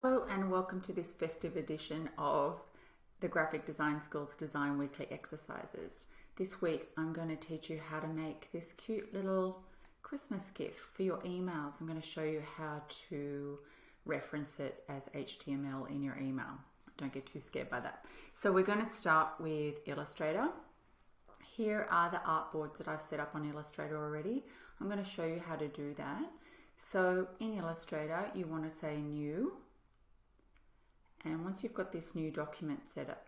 Hello and welcome to this festive edition of the Graphic Design Schools Design Weekly Exercises. This week I'm going to teach you how to make this cute little Christmas GIF for your emails. I'm going to show you how to reference it as HTML in your email. Don't get too scared by that. So we're going to start with Illustrator. Here are the artboards that I've set up on Illustrator already. I'm going to show you how to do that. So in Illustrator you want to say New. And once you've got this new document set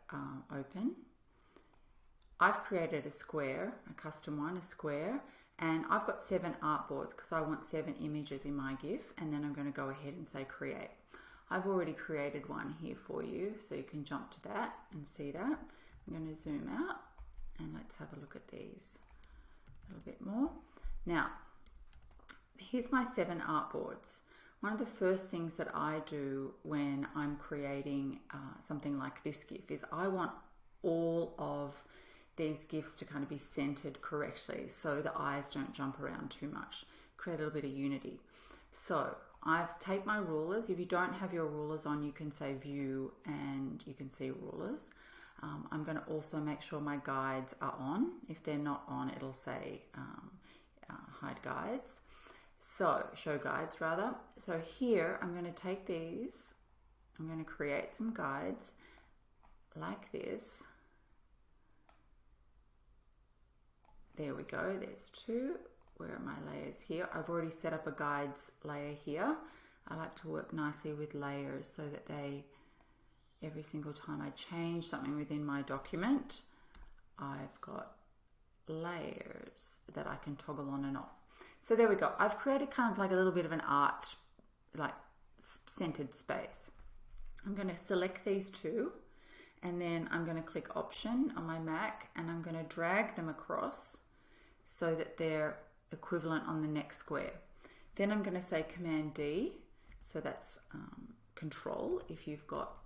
open, I've created a square, a custom one, a square, and I've got 7 artboards because I want 7 images in my GIF, and then I'm going to go ahead and say create. I've already created one here for you, so you can jump to that and see that. I'm going to zoom out and let's have a look at these a little bit more. Now, here's my 7 artboards. One of the first things that I do when I'm creating something like this GIF is I want all of these GIFs to kind of be centered correctly so the eyes don't jump around too much, create a little bit of unity. So I've taken my rulers. If you don't have your rulers on, you can say view and you can see rulers. I'm going to also make sure my guides are on. If they're not on, it'll say hide guides. So, show guides rather. So here I'm going to take these, I'm going to create some guides like this. There we go, there's 2. Where are my layers here? I've already set up a guides layer here. I like to work nicely with layers so that every single time I change something within my document, I've got layers that I can toggle on and off. So there we go. I've created kind of like a little bit of an art, like centered space. I'm going to select these 2 and then I'm going to click Option on my Mac and I'm going to drag them across so that they're equivalent on the next square. Then I'm going to say Command D, so that's Control if you've got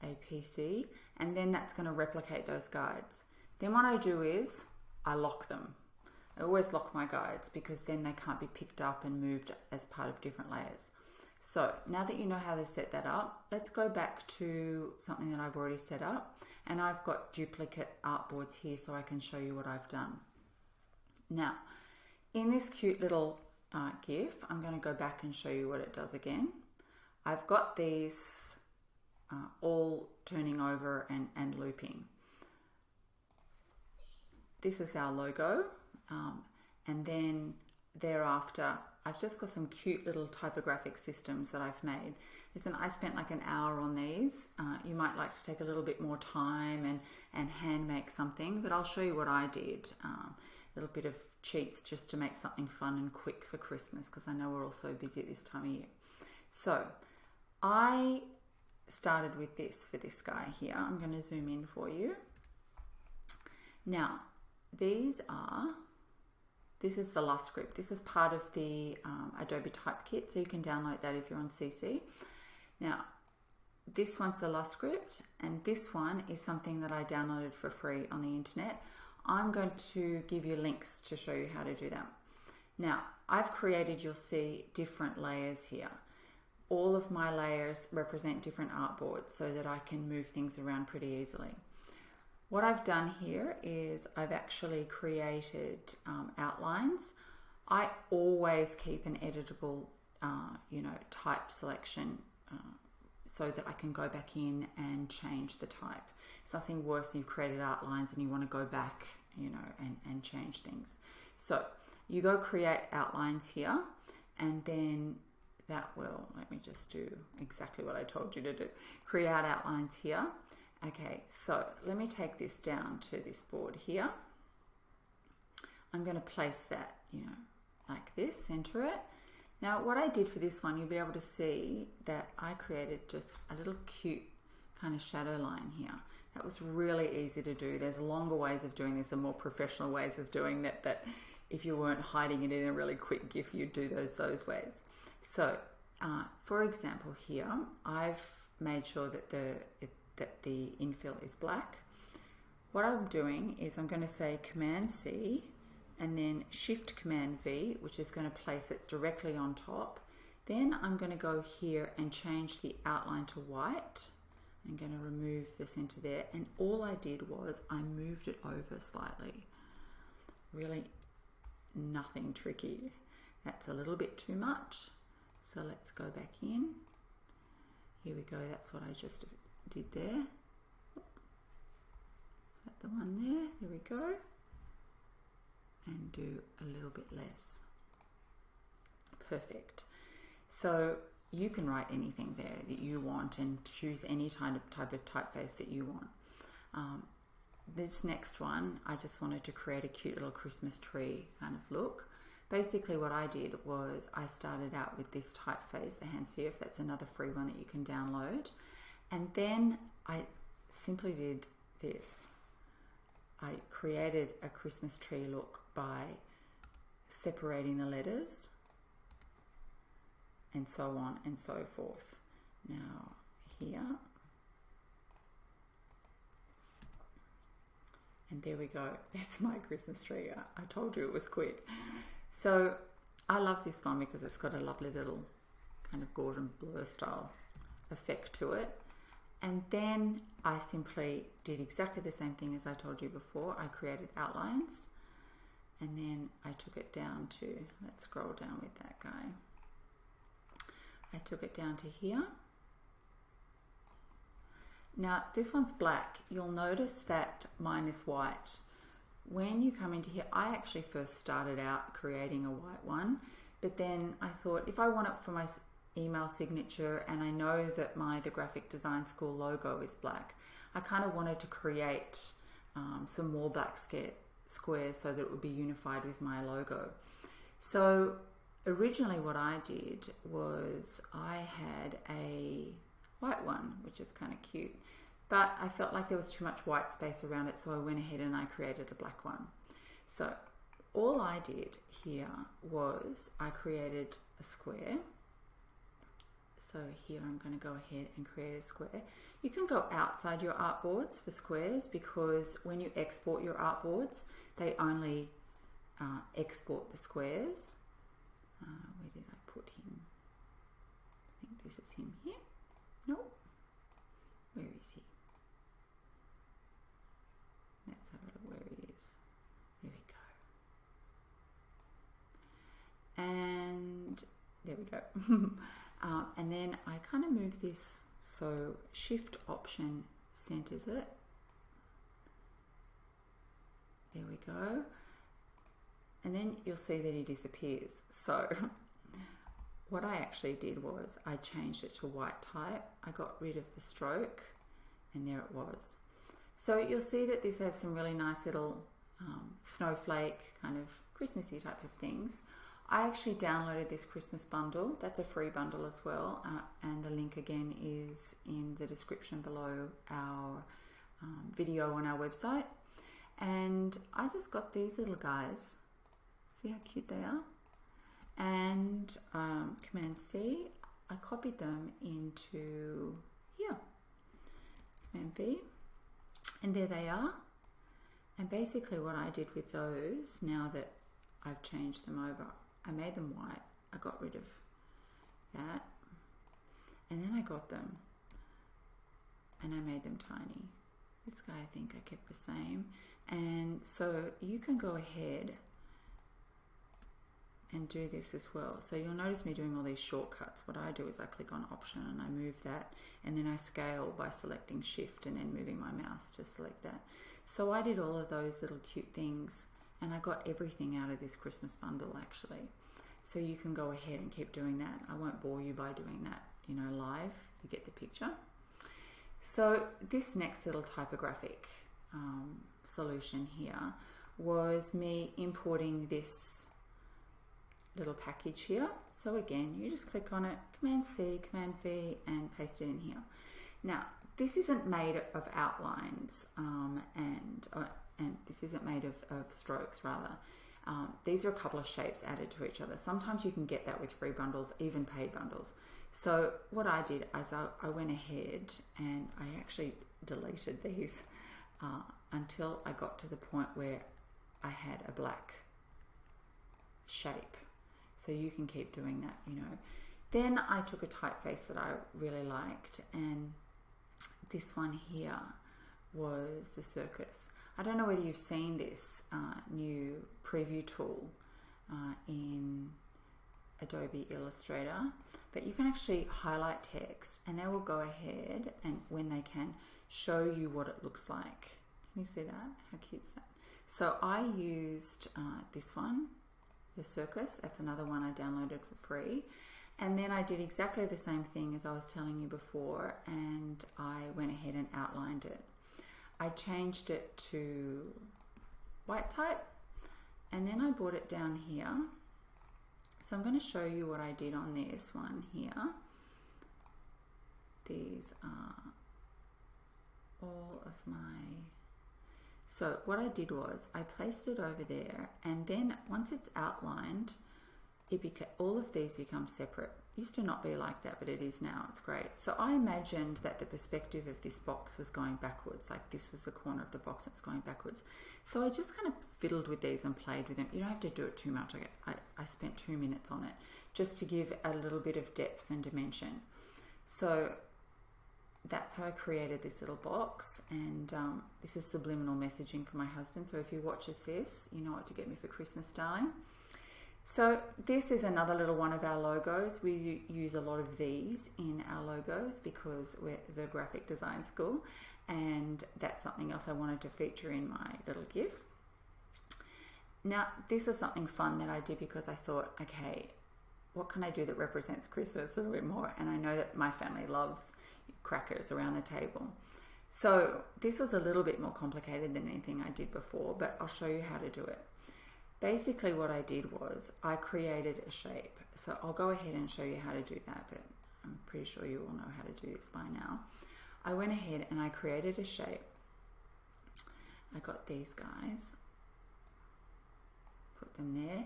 a PC, and then that's going to replicate those guides. Then what I do is I lock them. I always lock my guides because then they can't be picked up and moved as part of different layers. So now that you know how to set that up, let's go back to something that I've already set up, and I've got duplicate artboards here so I can show you what I've done. Now, in this cute little GIF, I'm going to go back and show you what it does again. I've got these all turning over and looping. This is our logo. And then thereafter, I've just got some cute little typographic systems that I've made. Listen, I spent like an hour on these. You might like to take a little bit more time and hand make something, but I'll show you what I did. A little bit of cheats just to make something fun and quick for Christmas because I know we're all so busy at this time of year. So I started with this for this guy here. I'm going to zoom in for you. Now, this is the Lush Script. This is part of the Adobe Typekit, so you can download that if you're on CC. Now, this one's the Lush Script, and this one is something that I downloaded for free on the internet. I'm going to give you links to show you how to do that. Now, I've created, you'll see, different layers here. All of my layers represent different artboards so that I can move things around pretty easily. What I've done here is I've actually created outlines. I always keep an editable, type selection so that I can go back in and change the type. It's nothing worse than you've created outlines and you want to go back, and change things. So you go create outlines here, and then that will, let me just do exactly what I told you to do. Create outlines here. Okay, so let me take this down to this board here. I'm going to place that, like this, center it. Now, what I did for this one, you'll be able to see that I created just a little cute kind of shadow line here. That was really easy to do. There's longer ways of doing this and more professional ways of doing that if you weren't hiding it in a really quick GIF, you'd do those ways. So, for example here, I've made sure that the infill is black. What I'm doing is I'm going to say Command C and then Shift Command V, which is going to place it directly on top. Then I'm going to go here and change the outline to white. I'm going to remove this into there, and all I did was I moved it over slightly. Really nothing tricky. That's a little bit too much. So let's go back in. Here we go, that's what I just did there. Is that the one there? There we go. And do a little bit less. Perfect. So you can write anything there that you want and choose any type of typeface that you want. This next one, I just wanted to create a cute little Christmas tree kind of look. Basically what I did was I started out with this typeface, the Hansief. That's another free one that you can download. And then I simply did this. I created a Christmas tree look by separating the letters and so on and so forth. Now here, and there we go. That's my Christmas tree. I told you it was quick. So I love this one because it's got a lovely little kind of Gordon blur style effect to it. And then I simply did exactly the same thing as I told you before. I created outlines, and then I took it down to, let's scroll down with that guy. I took it down to here. Now this one's black. You'll notice that mine is white. When you come into here, I actually first started out creating a white one, but then I thought if I want it for my email signature and I know that the graphic design school logo is black, I kind of wanted to create some more black squares so that it would be unified with my logo. So originally what I did was I had a white one, which is kind of cute. But I felt like there was too much white space around it, so I went ahead and I created a black one. So all I did here was I created a square. So here I'm going to go ahead and create a square. You can go outside your artboards for squares because when you export your artboards, they only export the squares. Where did I put him? I think this is him here. No. Where is he? Let's have a look where he is. There we go. And there we go. And then I kind of move this so Shift Option centers it. There we go. And then you'll see that he disappears. So what I actually did was I changed it to white type. I got rid of the stroke, and there it was. So you'll see that this has some really nice little snowflake kind of Christmassy type of things. I actually downloaded this Christmas bundle. That's a free bundle as well, and the link again is in the description below our video on our website. And I just got these little guys. See how cute they are? And Command C, I copied them into here. Command V, and there they are. And basically what I did with those, now that I've changed them over, I made them white. I got rid of that, and then I got them and I made them tiny. This guy I think I kept the same. And so you can go ahead and do this as well. So you'll notice me doing all these shortcuts. What I do is I click on Option and I move that, and then I scale by selecting Shift and then moving my mouse to select that. So I did all of those little cute things, and I got everything out of this Christmas bundle actually. So you can go ahead and keep doing that. I won't bore you by doing that, you know, live. You get the picture. So this next little typographic solution here was me importing this little package here. So again, you just click on it, Command C, Command V, and paste it in here. Now, this isn't made of outlines and this isn't made of strokes rather. These are a couple of shapes added to each other. Sometimes you can get that with free bundles, even paid bundles. So what I did is I went ahead and I actually deleted these until I got to the point where I had a black shape. So you can keep doing that, you know. Then I took a typeface that I really liked, and this one here was the Circus. I don't know whether you've seen this new preview tool in Adobe Illustrator, but you can actually highlight text and they will go ahead and when they can show you what it looks like. Can you see that? How cute is that? So I used this one, the Circus. That's another one I downloaded for free. And then I did exactly the same thing as I was telling you before, and I went ahead and outlined it. I changed it to white type, and then I brought it down here. So I'm going to show you what I did on this one here. These are all of my... So what I did was I placed it over there, and then once it's outlined, all of these become separate. It used to not be like that, but it is now. It's great. So I imagined that the perspective of this box was going backwards, like this was the corner of the box and it's going backwards. So I just kind of fiddled with these and played with them. You don't have to do it too much. I spent 2 minutes on it just to give a little bit of depth and dimension. So that's how I created this little box, and this is subliminal messaging for my husband. So if he watches this, you know what to get me for Christmas, darling. So this is another little one of our logos. We use a lot of these in our logos because we're the graphic design school, and that's something else I wanted to feature in my little GIF. Now, this is something fun that I did because I thought, okay, what can I do that represents Christmas a little bit more? And I know that my family loves crackers around the table. So this was a little bit more complicated than anything I did before, but I'll show you how to do it. Basically what I did was I created a shape. So I'll go ahead and show you how to do that, but I'm pretty sure you all know how to do this by now. I went ahead and I created a shape. I got these guys, put them there,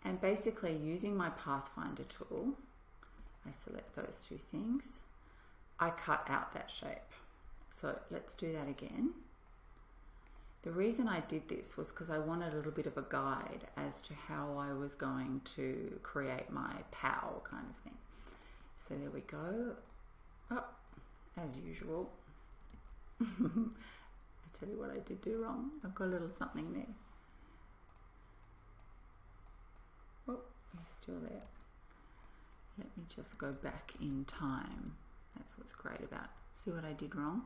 and basically using my Pathfinder tool, I select those two things. I cut out that shape. So let's do that again. The reason I did this was because I wanted a little bit of a guide as to how I was going to create my POW kind of thing. So there we go. Oh, as usual. I tell you what I did do wrong. I've got a little something there. Oh, he's still there. Let me just go back in time. That's what's great about it. See what I did wrong?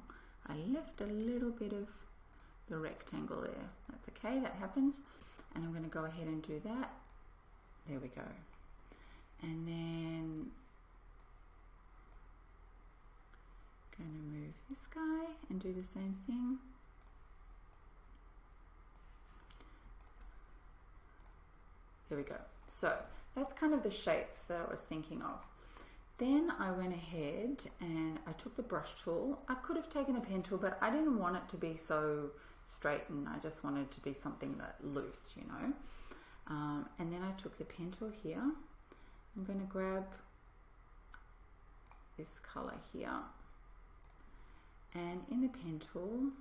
I left a little bit of the rectangle there. That's okay, that happens. And I'm going to go ahead and do that. There we go. And then going to move this guy and do the same thing. There we go. So that's kind of the shape that I was thinking of. Then I went ahead and I took the brush tool. I could have taken a pen tool, but I didn't want it to be so straight, and I just wanted it to be something that loose, you know. And then I took the pen tool here. I'm going to grab this color here, and in the pen tool,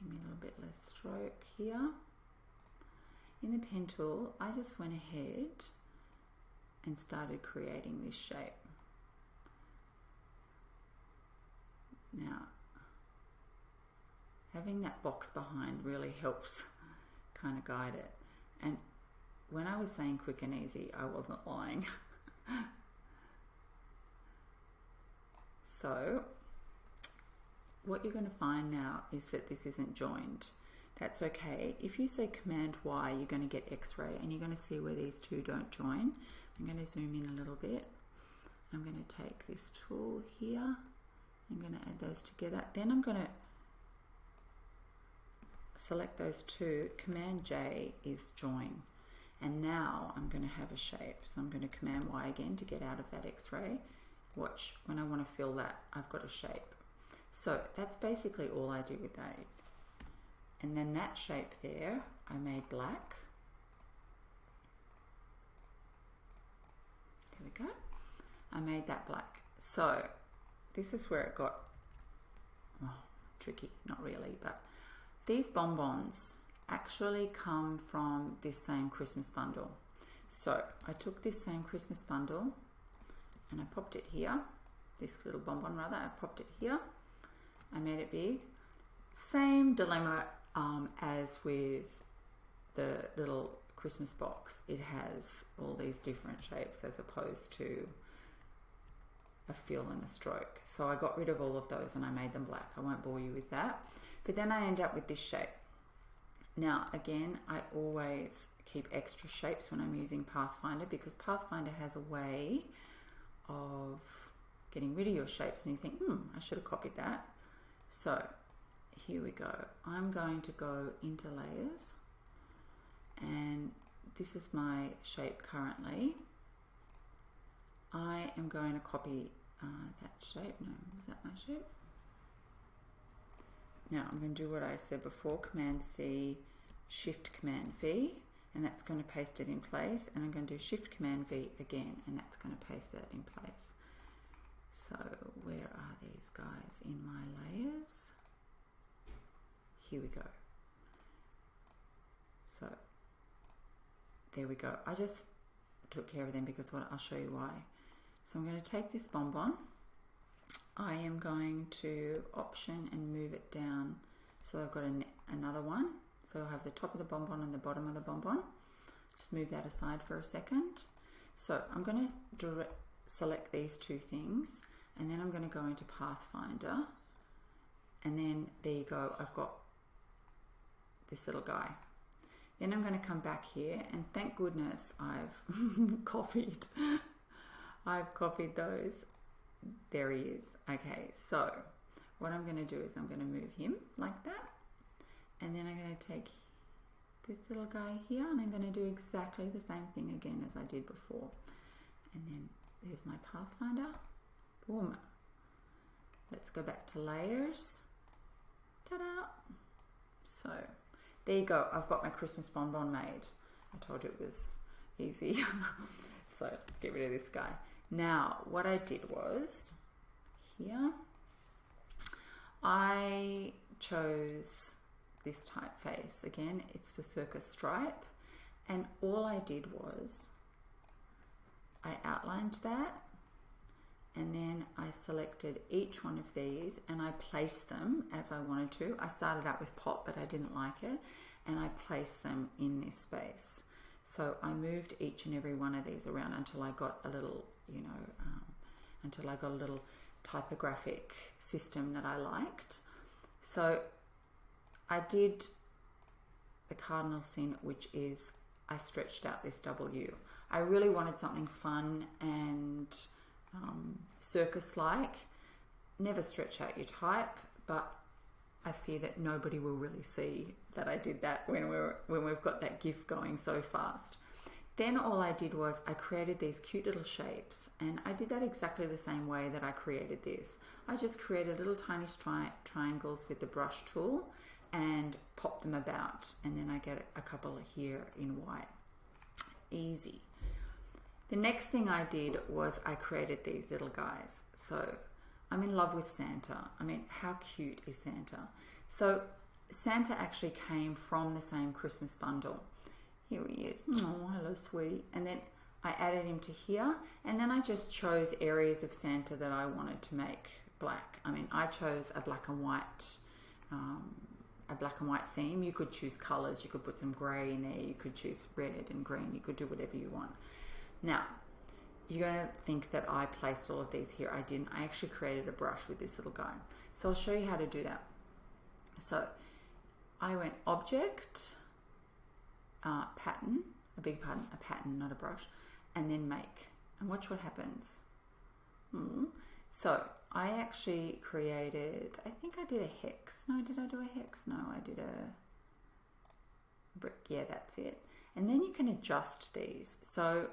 give me a little bit less stroke here. In the pen tool, I just went ahead and started creating this shape. Now, having that box behind really helps kind of guide it. And when I was saying quick and easy, I wasn't lying. So, what you're going to find now is that this isn't joined. That's okay. If you say Command Y, you're going to get X-ray, and you're going to see where these two don't join. I'm going to zoom in a little bit. I'm going to take this tool here. I'm going to add those together. Then I'm going to select those two. Command J is join. And now I'm going to have a shape. So I'm going to Command Y again to get out of that X-ray. Watch, when I want to fill that, I've got a shape. So that's basically all I do with that. And then that shape there, I made black. There we go. I made that black. So this is where it got tricky, not really, but these bonbons actually come from this same Christmas bundle. So I took this same Christmas bundle and I popped it here. This little bonbon rather, I popped it here. I made it big. Same dilemma as with the little Christmas box. It has all these different shapes as opposed to a fill and a stroke. So I got rid of all of those and I made them black. I won't bore you with that. But then I end up with this shape. Now, again, I always keep extra shapes when I'm using Pathfinder, because Pathfinder has a way of getting rid of your shapes and you think, I should have copied that. So here we go. I'm going to go into layers, and this is my shape currently. I am going to copy that shape. No, is that my shape? Now I'm going to do what I said before, Command C, Shift Command V, and that's going to paste it in place, and I'm going to do Shift Command V again, and that's going to paste it in place. So where are these guys in my layers? Here we go. So there we go. I just took care of them because I'll show you why. So I'm going to take this bonbon. I am going to Option and move it down so I've got another one. So I'll have the top of the bonbon and the bottom of the bonbon. Just move that aside for a second. So I'm going to select these two things, and then I'm going to go into Pathfinder, and then there you go, I've got this little guy. Then I'm going to come back here, and thank goodness I've copied those. There he is. Okay, so what I'm going to do is I'm going to move him like that, and then I'm going to take this little guy here, and I'm going to do exactly the same thing again as I did before. And then there's my Pathfinder. Boom. Let's go back to layers. Ta-da! So there you go. I've got my Christmas bonbon made. I told you it was easy. So let's get rid of this guy. Now, what I did was here, I chose this typeface. Again, it's the Circus stripe. And all I did was I outlined that, and then I selected each one of these and I placed them as I wanted to. I started out with pop, but I didn't like it, and I placed them in this space. So I moved each and every one of these around until I got a little, until I got a little typographic system that I liked. So I did the cardinal sin, which is I stretched out this W. I really wanted something fun and circus-like. Never stretch out your type, but I fear that nobody will really see that I did that when we've got that GIF going so fast. Then all I did was I created these cute little shapes, and I did that exactly the same way that I created this. I just created little tiny triangles with the brush tool and popped them about, and then I get a couple here in white. Easy. The next thing I did was I created these little guys. So I'm in love with Santa. I mean, how cute is Santa? So Santa actually came from the same Christmas bundle. Here he is. Oh, hello, sweetie. And then I added him to here, and then I just chose areas of Santa that I wanted to make black. I mean, I chose a black and white theme. You could choose colors. You could put some gray in there. You could choose red and green. You could do whatever you want. Now, you're going to think that I placed all of these here. I didn't. I actually created a brush with this little guy. So I'll show you how to do that. So I went Object, Pattern, a pattern, not a brush, and then Make. And watch what happens. So I actually created, I think I did a hex. No, did I do a hex? No, I did a brick. Yeah, that's it. And then you can adjust these. So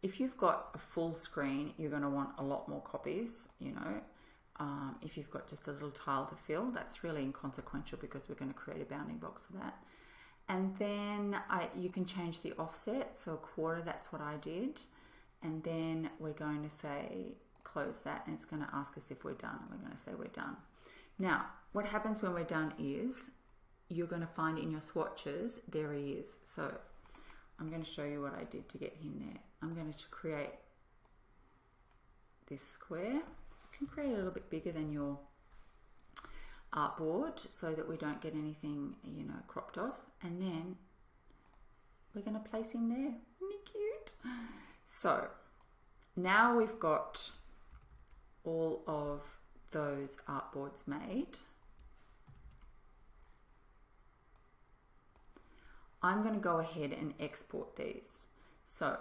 if you've got a full screen, you're going to want a lot more copies, If you've got just a little tile to fill, that's really inconsequential because we're going to create a bounding box for that. And then you can change the offset, so a quarter, that's what I did. And then we're going to say, close that, and it's going to ask us if we're done. We're going to say we're done. Now, what happens when we're done is, you're going to find in your swatches, there he is. So I'm going to show you what I did to get him there. I'm going to create this square. You can create it a little bit bigger than your artboard so that we don't get anything, you know, cropped off. And then we're going to place him there. Isn't he cute? So now we've got all of those artboards made. I'm going to go ahead and export these. So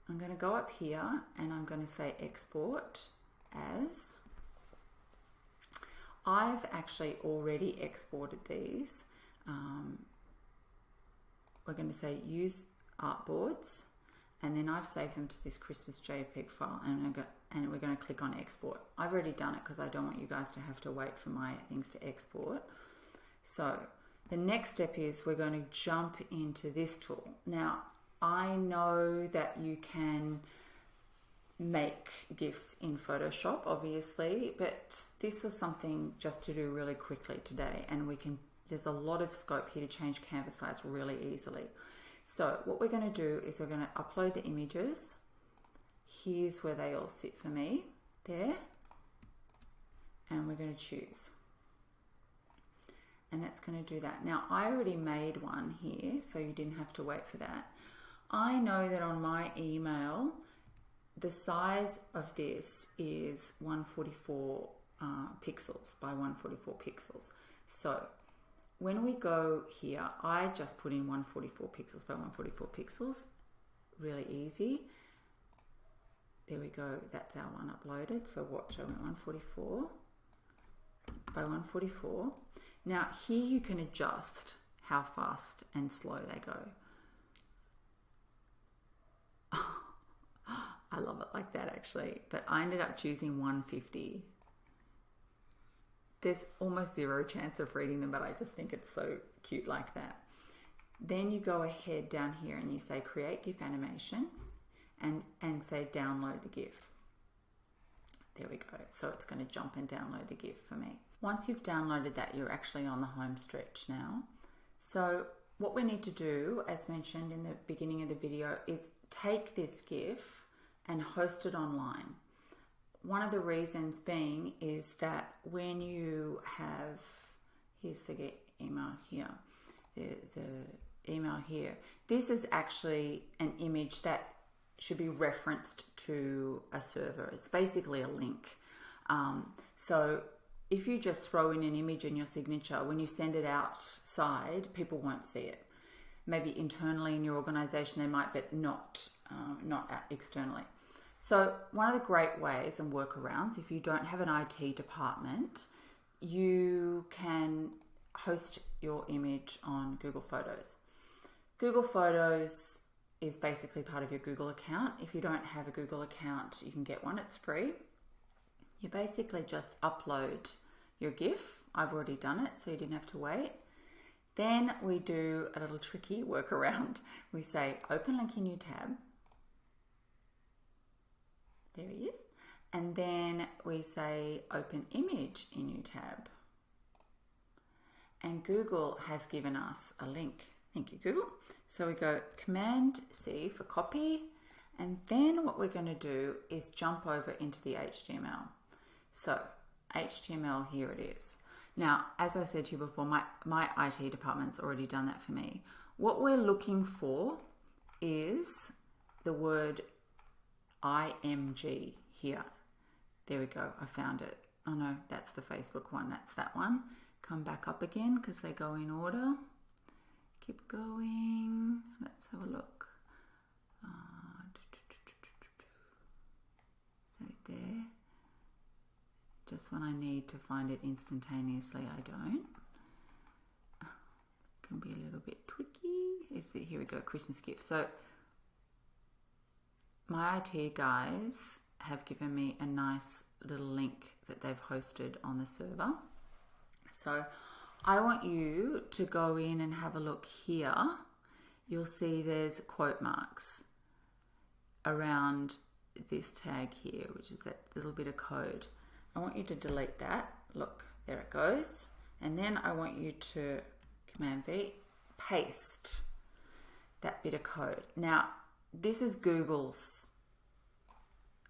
I'm going to go up here and I'm going to say export as. I've actually already exported these. We're going to say use artboards, and then I've saved them to this Christmas JPEG file, and we're going to click on export. I've already done it because I don't want you guys to have to wait for my things to export. So the next step is we're going to jump into this tool. Now, I know that you can make GIFs in Photoshop, obviously, but this was something just to do really quickly today, and there's a lot of scope here to change canvas size really easily. So what we're going to do is we're going to upload the images. Here's where they all sit for me, there, and we're going to choose. And that's going to do that. Now, I already made one here, so you didn't have to wait for that. I know that on my email, the size of this is 144 pixels by 144 pixels. So when we go here, I just put in 144 pixels by 144 pixels. Really easy. There we go. That's our one uploaded. So watch, I went 144 by 144. Now here you can adjust how fast and slow they go. I love it like that actually, but I ended up choosing 150. There's almost zero chance of reading them, but I just think it's so cute like that. Then you go ahead down here and you say create GIF animation and say download the GIF. There we go. So it's going to jump and download the GIF for me. Once you've downloaded that, you're actually on the home stretch now. So what we need to do, as mentioned in the beginning of the video, is take this GIF and host it online. One of the reasons being is that when you have, here's the email here, the email here, this is actually an image that should be referenced to a server. It's basically a link. So if you just throw in an image in your signature, when you send it outside, people won't see it. Maybe internally in your organization they might, but not externally. So one of the great ways and workarounds, if you don't have an IT department, you can host your image on Google Photos. Google Photos is basically part of your Google account. If you don't have a Google account, you can get one, it's free. You basically just upload your GIF. I've already done it, so you didn't have to wait. Then we do a little tricky workaround. We say open link in new tab. There he is. And then we say open image in new tab. And Google has given us a link. Thank you, Google. So we go Command C for copy. And then what we're going to do is jump over into the HTML. So HTML, here it is. Now, as I said to you before, my IT department's already done that for me. What we're looking for is the word IMG here. There we go. I found it. Oh no, that's the Facebook one. That's that one. Come back up again because they go in order. Keep going. Let's have a look. Is that it there? Just when I need to find it instantaneously, I don't. It can be a little bit tricky. Here we go, Christmas GIF. So my IT guys have given me a nice little link that they've hosted on the server. So I want you to go in and have a look here. You'll see there's quote marks around this tag here, which is that little bit of code. I want you to delete that. Look, there it goes. And then I want you to Command V, paste that bit of code. Now, this is Google's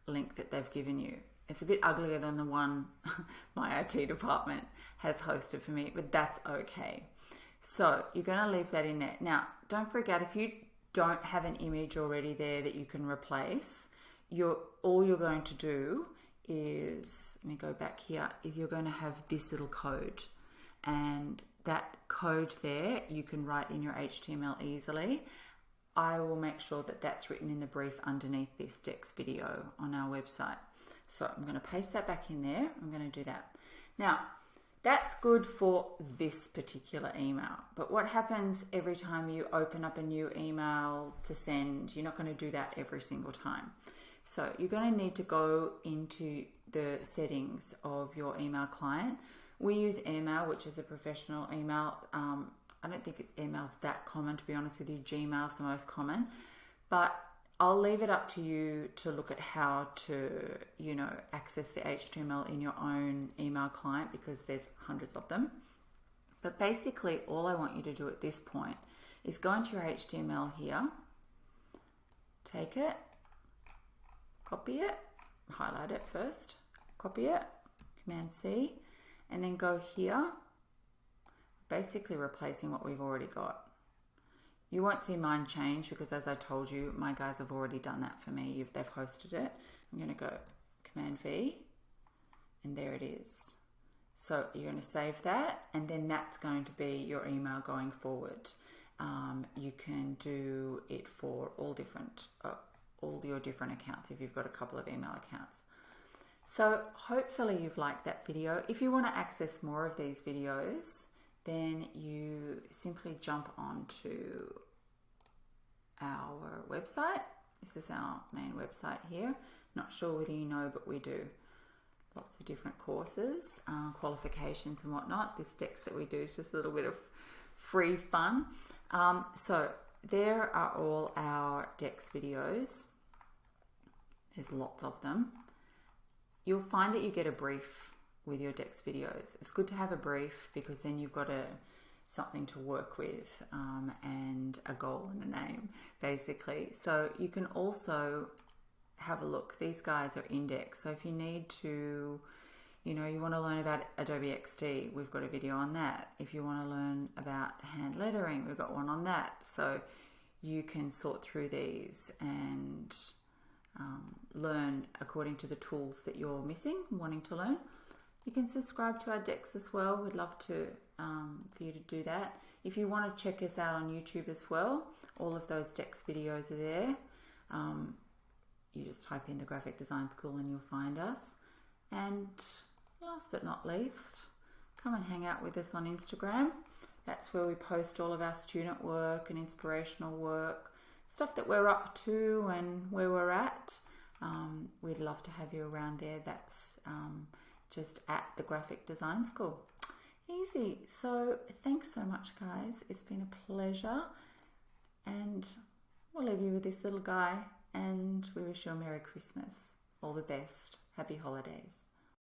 link that they've given you. It's a bit uglier than the one my IT department has hosted for me, but that's okay. So you're going to leave that in there. Now, don't forget, if you don't have an image already there that you can replace, all you're going to do is, let me go back here, is you're going to have this little code. And that code there, you can write in your HTML easily. I will make sure that that's written in the brief underneath this Dex video on our website. So I'm going to paste that back in there. I'm going to do that. Now, that's good for this particular email. But what happens every time you open up a new email to send? You're not going to do that every single time. So you're going to need to go into the settings of your email client. We use Airmail, which is a professional email. I don't think email's that common, to be honest with you. Gmail's the most common. But I'll leave it up to you to look at how to, access the HTML in your own email client, because there's hundreds of them. But basically, all I want you to do at this point is go into your HTML here, take it, copy it, highlight it first, copy it, Command C, and then go here, basically replacing what we've already got. You won't see mine change because, as I told you, my guys have already done that for me. They've hosted it. I'm going to go Command V, and there it is. So you're going to save that, and then that's going to be your email going forward. You can do it for all your different accounts if you've got a couple of email accounts. So hopefully you've liked that video. If you want to access more of these videos, then you simply jump onto our website. This is our main website here. Not sure whether you know, but we do lots of different courses, qualifications and whatnot. This Dex that we do is just a little bit of free fun. So there are all our Dex videos. There's lots of them. You'll find that you get a brief with your Dex videos. It's good to have a brief because then you've got something to work with and a goal and a name, basically. So you can also have a look. These guys are indexed. So if you need to, you want to learn about Adobe XD, we've got a video on that. If you want to learn about hand lettering, we've got one on that. So you can sort through these and learn according to the tools that you're missing, wanting to learn. You can subscribe to our Dex as well. We'd love to for you to do that. If you want to check us out on YouTube as well, all of those Dex videos are there. You just type in the Graphic Design School and you'll find us. And last but not least, come and hang out with us on Instagram. That's where we post all of our student work and inspirational work, stuff that we're up to and where we're at. We'd love to have you around there. That's just at the Graphic Design School. Easy. So thanks so much, guys. It's been a pleasure. And we'll leave you with this little guy. And we wish you a Merry Christmas. All the best. Happy holidays.